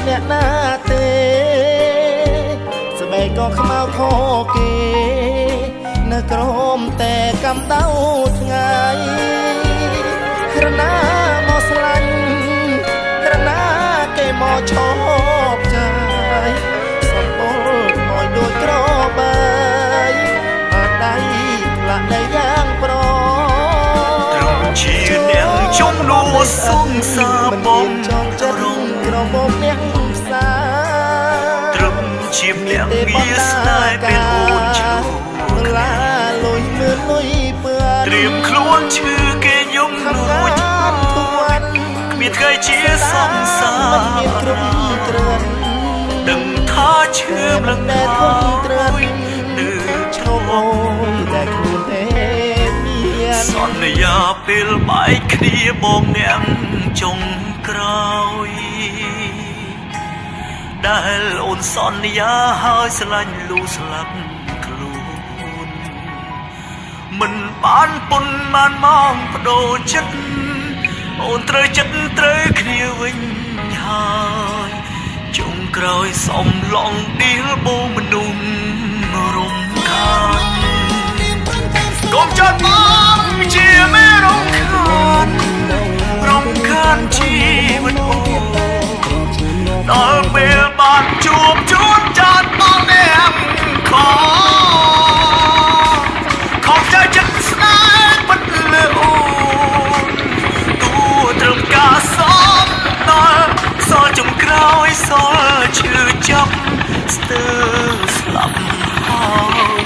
អ្នកណាទេស្បែកក៏ខ្មៅខគេនៅក្រោមតែកំដៅថ្ងៃក្រណាមកស្លាញ់ក្រណាគេមកឈប់ចាយសំបល់មកដូចក្របាយអត់ដៃលាក់ដៃយ៉ាងប្រត្រង់ជាអ្នកជុំលួសងសាបំចង់ចិត្តក្រមុំអ្នកផ្សាត្រង់ជាអ្នកងារស្នេហ៍ពេលអូនឈ្លោះឡាលុយមើលលុយពឿនត្រៀមខ្លួនឈឺគេយំនួចគ្មានថ្ងៃជាសង្សារមានគ្រប់គ្រាន់ដឹងថាឈឺម្លឹងតែធន់ត្រាននៅឈ្មោះតែខ្លួនទេមានសន្យាពេលបែកគ្នាបងអ្នកចុងក្រោយដែលអូនសន្យាហើយស្រឡាញ់លូស្លាប់ខ្លួនមិនបានពុនបានមកបដូរចិត្តអូនត្រូវចិត្តត្រូវគ្នាវិញហើយចុងក្រោយសំឡងឌីលបូមនុស្សរំខានកុំចោទបងជាមេរំខានជីវិតអូដល់ពេលបានជួបជួនចាត់បងអ្នកខំใจចិត្តស្នេហ៍ពិតលើអូនទូត្រឹមការសំដល់សល់ចុងក្រោយសល់ឈឺចាប់ស្ទើរស្លាប់ហើយ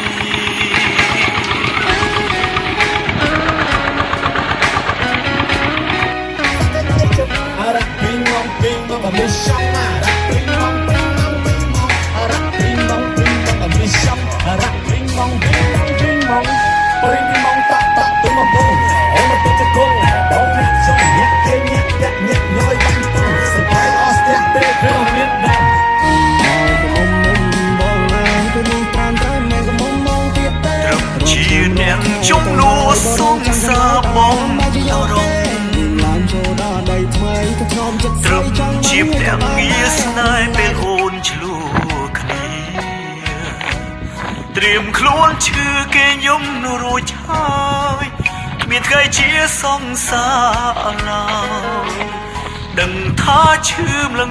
ជាអ្នកជុំលួសងសាបំរងត្រឹមជាអ្នកងារស្នេហ៍ពេលអូនឆ្លោះគ្នាត្រៀមខ្លួនឈឺគេយំរួចហើយគ្មានថ្ងៃជាសង្សារឡើយដឹងថាឈឺម្លឹង